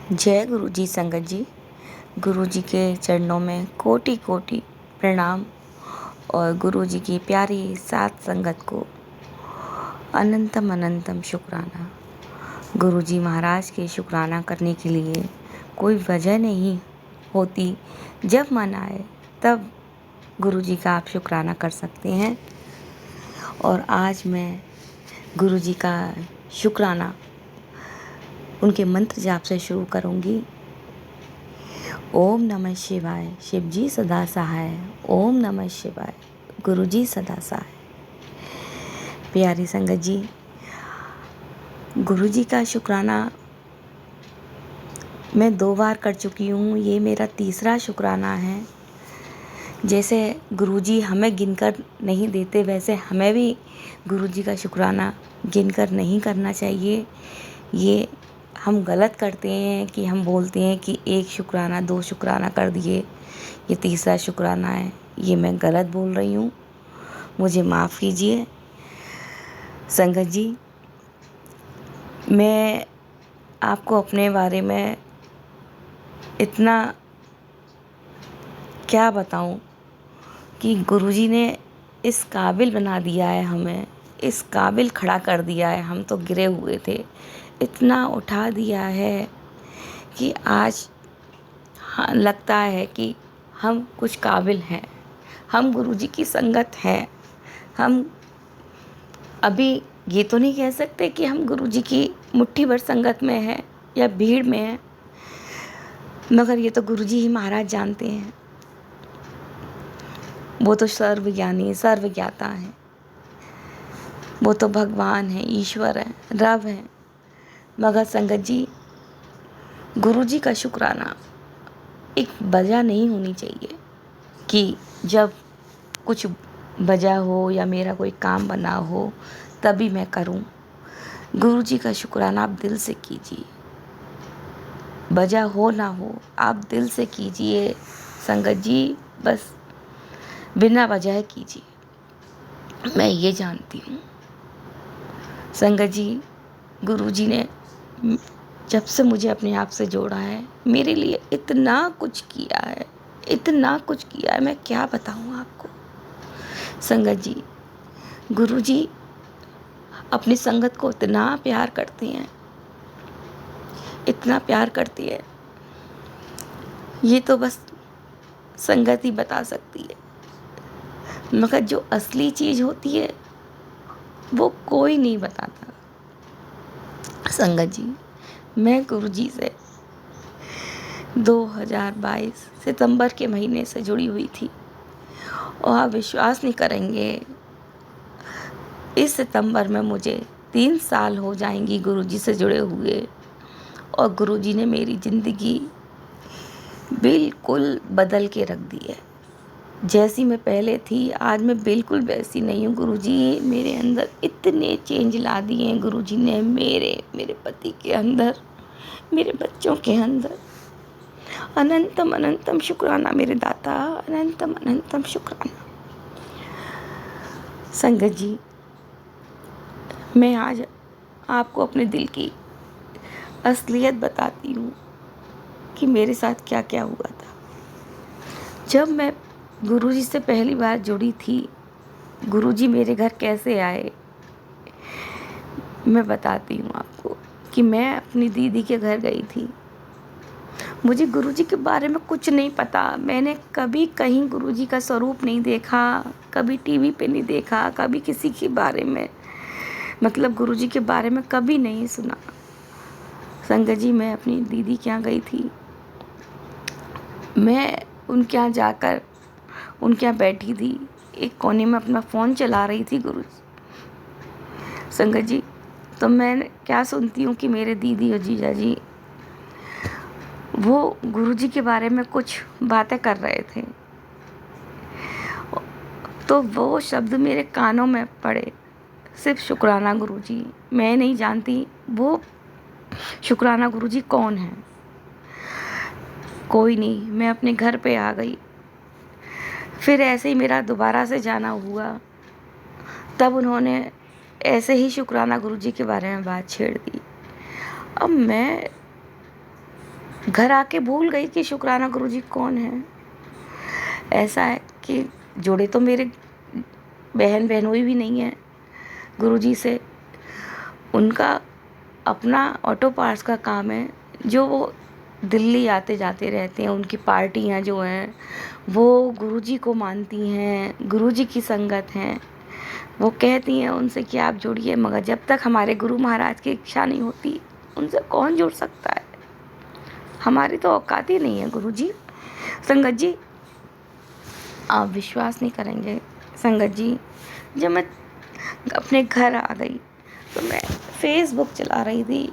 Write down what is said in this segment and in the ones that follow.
जय गुरु जी संगत जी। गुरु जी के चरणों में कोटि कोटि प्रणाम और गुरु जी की प्यारी सात संगत को अनंतम अनंतम शुक्राना। गुरु जी महाराज के शुक्राना करने के लिए कोई वजह नहीं होती। जब मन आए तब गुरु जी का आप शुक्राना कर सकते हैं। और आज मैं गुरु जी का शुक्राना उनके मंत्र जाप से शुरू करूंगी। ओम नमः शिवाय, शिव जी सदा सहाय। ओम नमः शिवाय, गुरु जी सदा सहाय। प्यारी संगत जी, गुरु जी का शुक्राना मैं 2 बार कर चुकी हूँ। ये मेरा तीसरा शुक्राना है। जैसे गुरु जी हमें गिनकर नहीं देते, वैसे हमें भी गुरु जी का शुक्राना गिनकर नहीं करना चाहिए। ये हम गलत करते हैं कि हम बोलते हैं कि 1 शुक्राना 2 शुक्राना कर दिए, ये तीसरा शुक्राना है। ये मैं गलत बोल रही हूँ, मुझे माफ़ कीजिए। संगत जी, मैं आपको अपने बारे में इतना क्या बताऊँ कि गुरुजी ने इस काबिल बना दिया है, हमें इस काबिल खड़ा कर दिया है। हम तो गिरे हुए थे, इतना उठा दिया है कि आज हाँ लगता है कि हम कुछ काबिल हैं। हम गुरुजी की संगत हैं। हम अभी ये तो नहीं कह सकते कि हम गुरुजी की मुट्ठी भर संगत में हैं या भीड़ में हैं, मगर ये तो गुरुजी ही महाराज जानते हैं। वो तो सर्वज्ञानी सर्वज्ञाता हैं, वो तो भगवान हैं, ईश्वर हैं, रब हैं। मगर संगत जी, गुरुजी का शुक्राना एक वजह नहीं होनी चाहिए कि जब कुछ वजह हो या मेरा कोई काम बना हो तभी मैं करूं। गुरुजी का शुक्राना आप दिल से कीजिए, वजह हो ना हो आप दिल से कीजिए। संगत जी, बस बिना वजह कीजिए। मैं ये जानती हूँ संगत जी, गुरुजी ने जब से मुझे अपने आप से जोड़ा है, मेरे लिए इतना कुछ किया है, इतना कुछ किया है, मैं क्या बताऊँ आपको। संगत जी, गुरुजी अपनी संगत को इतना प्यार करते हैं, इतना प्यार करती है, ये तो बस संगत ही बता सकती है। मगर जो असली चीज़ होती है वो कोई नहीं बताता। संगत जी, मैं गुरुजी से 2022 सितंबर के महीने से जुड़ी हुई थी और आप विश्वास नहीं करेंगे, इस सितंबर में मुझे 3 साल हो जाएंगी गुरुजी से जुड़े हुए। और गुरुजी ने मेरी ज़िंदगी बिल्कुल बदल के रख दी है। जैसी मैं पहले थी आज मैं बिल्कुल वैसी नहीं हूँ। गुरुजी मेरे अंदर इतने चेंज ला दिए हैं गुरुजी ने, मेरे पति के अंदर, मेरे बच्चों के अंदर। अनंतम अनंतम शुक्राना मेरे दाता, अनंतम अनंतम शुक्राना। संगत जी, मैं आज आपको अपने दिल की असलियत बताती हूँ कि मेरे साथ क्या क्या हुआ था। जब मैं गुरुजी से पहली बार जुड़ी थी, गुरुजी मेरे घर कैसे आए, मैं बताती हूँ आपको कि मैं अपनी दीदी के घर गई थी। मुझे गुरुजी के बारे में कुछ नहीं पता। मैंने कभी कहीं गुरुजी का स्वरूप नहीं देखा, कभी टीवी पे नहीं देखा, कभी किसी के बारे में मतलब गुरुजी के बारे में कभी नहीं सुना। संगत जी, मैं अपनी दीदी के यहाँ गई थी। मैं उनके यहाँ जाकर उनके यहाँ बैठी थी, एक कोने में अपना फ़ोन चला रही थी गुरुजी। संगत जी, तो मैं क्या सुनती हूँ कि मेरे दीदी और जीजा जी वो गुरुजी के बारे में कुछ बातें कर रहे थे। तो वो शब्द मेरे कानों में पड़े, सिर्फ शुक्राना गुरुजी। मैं नहीं जानती वो शुक्राना गुरुजी कौन है। कोई नहीं, मैं अपने घर पे आ गई। फिर ऐसे ही मेरा दोबारा से जाना हुआ, तब उन्होंने ऐसे ही शुक्राना गुरुजी के बारे में बात छेड़ दी। अब मैं घर आके भूल गई कि शुक्राना गुरुजी कौन है। ऐसा है कि जुड़े तो मेरे बहन बहनोई भी नहीं है गुरुजी से। उनका अपना ऑटो पार्ट्स का काम है, जो वो दिल्ली आते जाते रहते हैं। उनकी पार्टियाँ जो हैं वो गुरुजी को मानती हैं, गुरुजी की संगत हैं। वो कहती हैं उनसे कि आप जुड़िए, मगर जब तक हमारे गुरु महाराज की इच्छा नहीं होती उनसे कौन जुड़ सकता है। हमारी तो औकात ही नहीं है गुरुजी। संगत जी, आप विश्वास नहीं करेंगे संगत जी, जब मैं अपने घर आ गई तो मैं फेसबुक चला रही थी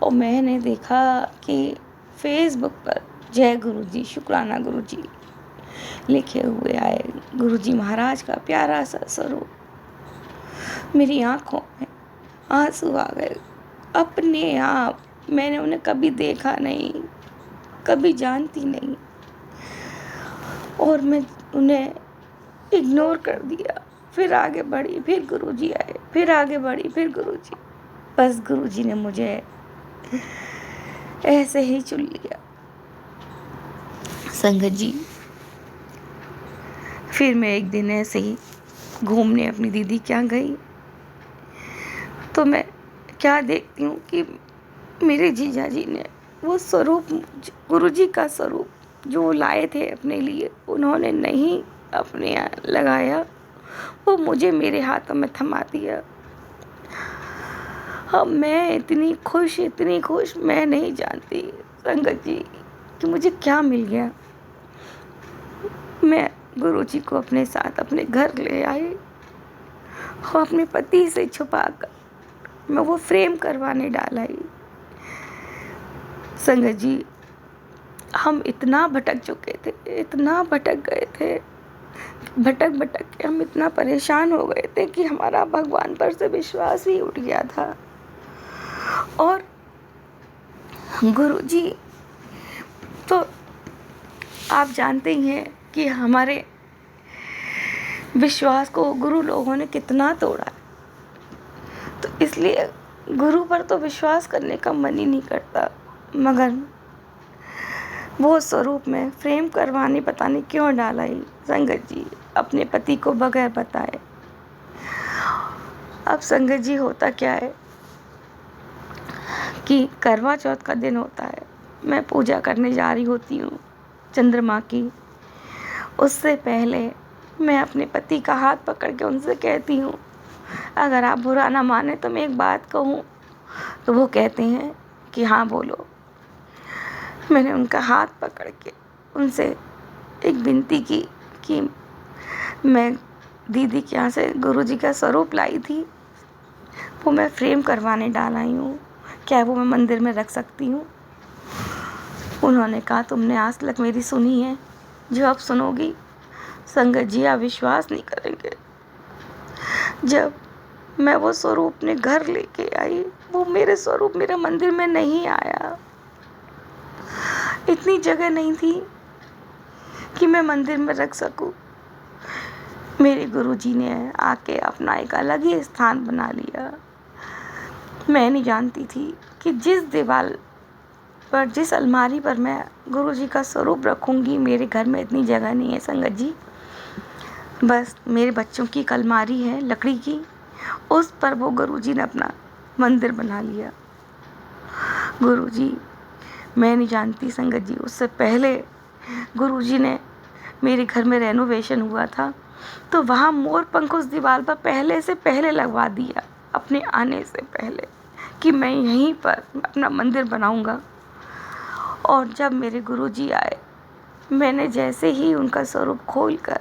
और मैंने देखा कि फेसबुक पर जय गुरुजी, शुक्राना गुरुजी लिखे हुए आए। गुरुजी महाराज का प्यारा सा स्वरूप। मेरी आंखों में आंसू आ गए अपने आप। मैंने उन्हें कभी देखा नहीं, कभी जानती नहीं, और मैं उन्हें इग्नोर कर दिया। फिर आगे बढ़ी, फिर गुरुजी आए, फिर आगे बढ़ी, फिर गुरुजी। बस गुरुजी ने मुझे ऐसे ही चुन लिया संगत जी। फिर मैं एक दिन ऐसे ही घूमने अपनी दीदी के यहाँ गई तो मैं क्या देखती हूँ कि मेरे जीजा जी ने वो स्वरूप, गुरुजी का स्वरूप जो लाए थे अपने लिए, उन्होंने नहीं अपने यहाँ लगाया, वो मुझे मेरे हाथों में थमा दिया। अब मैं इतनी खुश मैं नहीं जानती संगत जी कि मुझे क्या मिल गया। मैं गुरुजी को अपने साथ अपने घर ले आई और अपने पति से छुपाकर मैं वो फ्रेम करवाने डाल आई। संगत जी, हम इतना भटक चुके थे, इतना भटक गए थे, भटक के हम इतना परेशान हो गए थे कि हमारा भगवान पर से विश्वास ही उठ गया था। और गुरुजी तो आप जानते ही हैं कि हमारे विश्वास को गुरु लोगों ने कितना तोड़ा है, तो इसलिए गुरु पर तो विश्वास करने का मन ही नहीं करता। मगर वो स्वरूप में फ्रेम करवाने पता नहीं क्यों डाला ही संगत जी, अपने पति को बगैर बताए। अब संगत जी होता क्या है कि करवा चौथ का दिन होता है, मैं पूजा करने जा रही होती हूँ चंद्रमा की। उससे पहले मैं अपने पति का हाथ पकड़ के उनसे कहती हूँ, अगर आप बुरा ना माने तो मैं एक बात कहूँ। तो वो कहते हैं कि हाँ बोलो। मैंने उनका हाथ पकड़ के उनसे एक विनती की कि मैं दीदी के यहाँ से गुरुजी का स्वरूप लाई थी, वो मैं फ्रेम करवाने डाल आई हूँ, क्या वो मैं मंदिर में रख सकती हूँ। उन्होंने कहा, तुमने आज तक मेरी सुनी है, जो अब सुनोगी संगत जी आप विश्वास नहीं करेंगे। जब मैं वो स्वरूप अपने घर लेके आई, वो मेरे स्वरूप मेरे मंदिर में नहीं आया। इतनी जगह नहीं थी कि मैं मंदिर में रख सकूं। मेरे गुरुजी ने आके अपना एक अलग ही स्थान बना लिया। मैं नहीं जानती थी कि जिस दीवार पर, जिस अलमारी पर मैं गुरुजी का स्वरूप रखूंगी, मेरे घर में इतनी जगह नहीं है संगत जी। बस मेरे बच्चों की एक अलमारी है लकड़ी की, उस पर वो गुरुजी ने अपना मंदिर बना लिया। गुरुजी, मैं नहीं जानती संगत जी, उससे पहले गुरुजी ने मेरे घर में रेनोवेशन हुआ था तो वहाँ मोर पंख उस दीवार पर पहले से पहले लगवा दिया, अपने आने से पहले, कि मैं यहीं पर अपना मंदिर बनाऊंगा। और जब मेरे गुरुजी आए, मैंने जैसे ही उनका स्वरूप खोलकर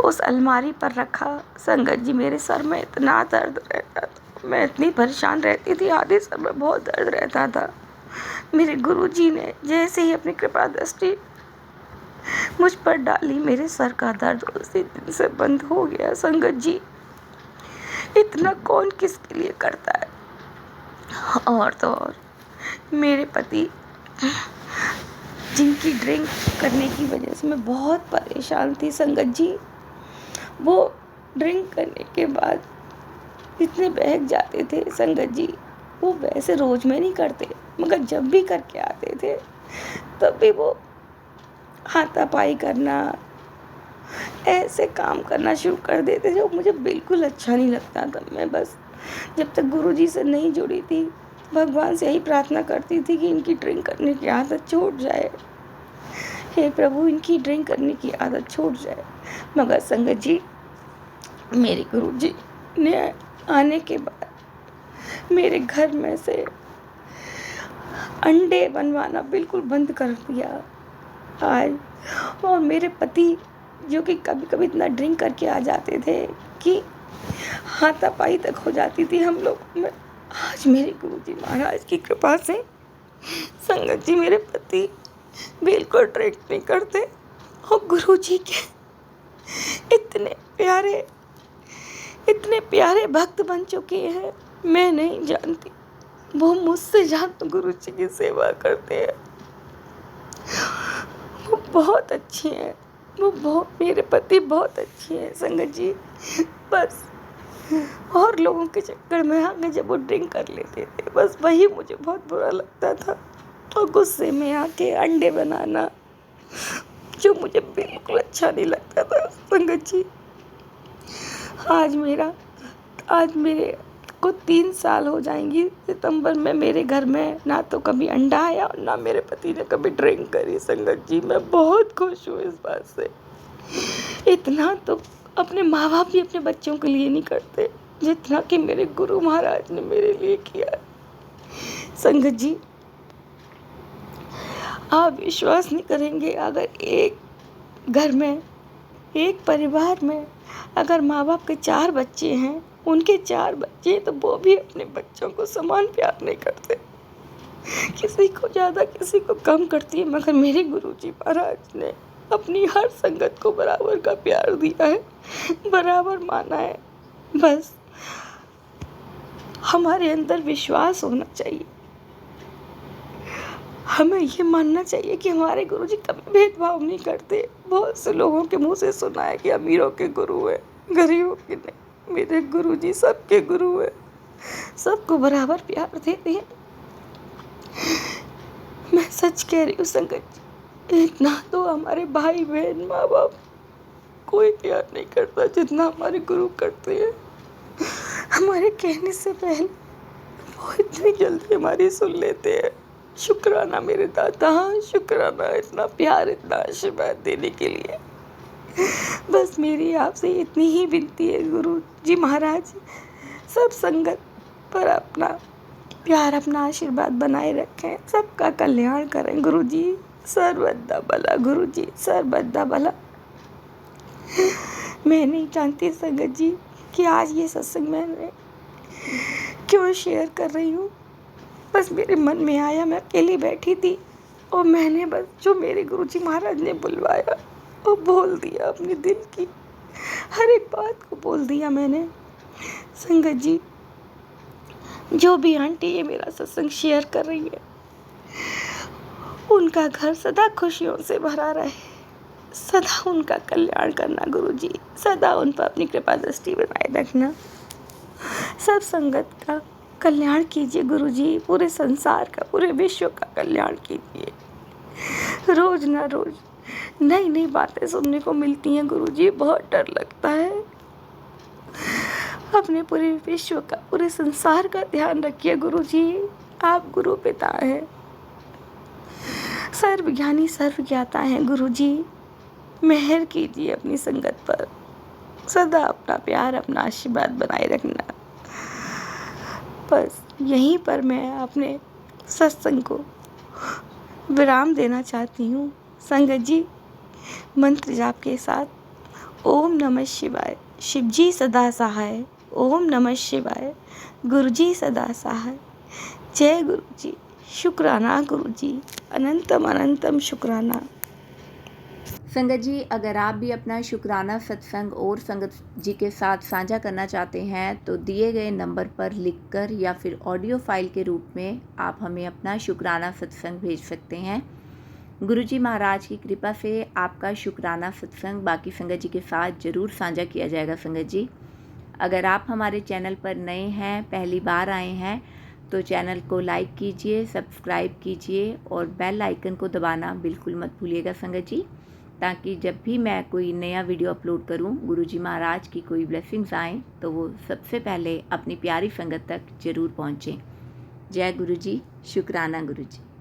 उस अलमारी पर रखा, संगत जी मेरे सर में इतना दर्द रहता था, मैं इतनी परेशान रहती थी, आधे सर में बहुत दर्द रहता था। मेरे गुरुजी ने जैसे ही अपनी कृपा दृष्टि मुझ पर डाली, मेरे सर का दर्द उसी दिन से बंद हो गया। संगत जी, इतना कौन किसके लिए करता है। और तो और मेरे पति, जिनकी ड्रिंक करने की वजह से मैं बहुत परेशान थी संगत जी, वो ड्रिंक करने के बाद इतने बहक जाते थे संगत जी, वो वैसे रोज में नहीं करते, मगर जब भी करके आते थे तब भी वो हाथापाई करना, ऐसे काम करना शुरू कर देते जो मुझे बिल्कुल अच्छा नहीं लगता था। मैं बस जब तक गुरुजी से नहीं जुड़ी थी, भगवान से यही प्रार्थना करती थी कि इनकी ड्रिंक करने की आदत छूट जाए। हे प्रभु, इनकी ड्रिंक करने की आदत छूट जाए। मगर संगत जी, मेरे गुरुजी ने आने के बाद मेरे घर में से अंडे बनवाना बिल्कुल बंद कर दिया आज। और मेरे पति जो कि कभी कभी इतना ड्रिंक करके आ जाते थे कि हाथापाई तक हो जाती थी हम लोग में, आज मेरे गुरुजी महाराज की कृपा से संगत जी मेरे पति बिल्कुल ड्रिंक नहीं करते। और गुरुजी के इतने प्यारे भक्त बन चुके हैं, मैं नहीं जानती। वो मुझसे ज़्यादा गुरुजी की सेवा करते हैं। वो बहुत अच्छी हैं, मेरे पति बहुत अच्छे हैं संगत जी। बस और लोगों के चक्कर में आके जब वो ड्रिंक कर लेते थे, बस वही मुझे बहुत बुरा लगता था। और गुस्से में आके अंडे बनाना, जो मुझे बिल्कुल अच्छा नहीं लगता था संगत जी। आज मेरे को 3 साल हो जाएंगी सितंबर में। मेरे घर में ना तो कभी अंडा आया और ना मेरे पति ने कभी ड्रिंक करी संगत जी। मैं बहुत खुश हूँ इस बात से। इतना तो अपने माँ बाप भी अपने बच्चों के लिए नहीं करते जितना कि मेरे गुरु महाराज ने मेरे लिए किया संगत जी। आप विश्वास नहीं करेंगे, अगर एक घर में, एक परिवार में अगर माँ बाप के 4 बच्चे हैं, उनके 4 बच्चे तो वो भी अपने बच्चों को समान प्यार नहीं करते। किसी को ज़्यादा किसी को कम करती है। मगर मेरे गुरुजी महाराज ने अपनी हर संगत को बराबर का प्यार दिया है, बराबर माना है। बस हमारे अंदर विश्वास होना चाहिए। हमें ये मानना चाहिए कि हमारे गुरुजी कभी भेदभाव नहीं करते। बहुत से लोगों के मुंह से सुना है कि अमीरों के गुरु है, गरीबों के नहीं। मेरे गुरुजी सबके गुरु है, सबको बराबर प्यार देते हैं। मैं सच कह रही हूँ संगत जी, इतना तो हमारे भाई बहन माँ बाप कोई प्यार नहीं करता जितना हमारे गुरु करते हैं। हमारे कहने से पहले वो इतनी जल्दी हमारी सुन लेते हैं। शुक्राना मेरे दादा, शुक्राना इतना प्यार, इतना आशीर्वाद देने के लिए। बस मेरी आपसे इतनी ही विनती है गुरु जी महाराज, सब संगत पर अपना प्यार, अपना आशीर्वाद बनाए रखें, सबका कल्याण करें गुरु जी। सर्वदा भला गुरु जी, सर्वदा भला। मैं नहीं जानती संगत जी कि आज ये सत्संग मैंने क्यों शेयर कर रही हूँ। बस मेरे मन में आया, मैं अकेली बैठी थी और मैंने बस जो मेरे गुरुजी महाराज ने बुलवाया वो बोल दिया। अपने दिल की हर एक बात को बोल दिया मैंने। संगत जी, जो भी आंटी ये मेरा सत्संग शेयर कर रही है, उनका घर सदा खुशियों से भरा रहे, सदा उनका कल्याण करना गुरुजी, सदा उन पर अपनी कृपा दृष्टि बनाए रखना। सब संगत का कल्याण कीजिए गुरुजी, पूरे संसार का, पूरे विश्व का कल्याण कीजिए। रोज ना रोज नई नई बातें सुनने को मिलती हैं गुरुजी, बहुत डर लगता है। अपने पूरे विश्व का, पूरे संसार का ध्यान रखिए गुरुजी। आप गुरु पिता हैं, सर्वज्ञानी सर्वज्ञाता हैं गुरुजी। मेहर कीजिए अपनी संगत पर, सदा अपना प्यार, अपना आशीर्वाद बनाए रखना। बस यहीं पर मैं अपने सत्संग को विराम देना चाहती हूँ संगत जी, मंत्र जाप के साथ। ओम नमः शिवाय, शिव जी सदा सहाय। ओम नमः शिवाय, गुरु जी सदा सहाय। जय गुरु जी, शुक्राना गुरु जी, अनंतम अनंतम शुक्राना। संगत जी, अगर आप भी अपना शुक्राना सत्संग और संगत जी के साथ साझा करना चाहते हैं तो दिए गए नंबर पर लिखकर या फिर ऑडियो फाइल के रूप में आप हमें अपना शुक्राना सत्संग भेज सकते हैं। गुरुजी महाराज की कृपा से आपका शुक्राना सत्संग बाकी संगत जी के साथ ज़रूर साझा किया जाएगा। संगत जी, अगर आप हमारे चैनल पर नए हैं, पहली बार आए हैं, तो चैनल को लाइक कीजिए, सब्सक्राइब कीजिए और बेल आइकन को दबाना बिल्कुल मत भूलिएगा संगत जी, ताकि जब भी मैं कोई नया वीडियो अपलोड करूं, गुरुजी महाराज की कोई ब्लेसिंग्स आएँ तो वो सबसे पहले अपनी प्यारी संगत तक ज़रूर पहुँचें। जय गुरु जी, शुक्राना गुरु जी।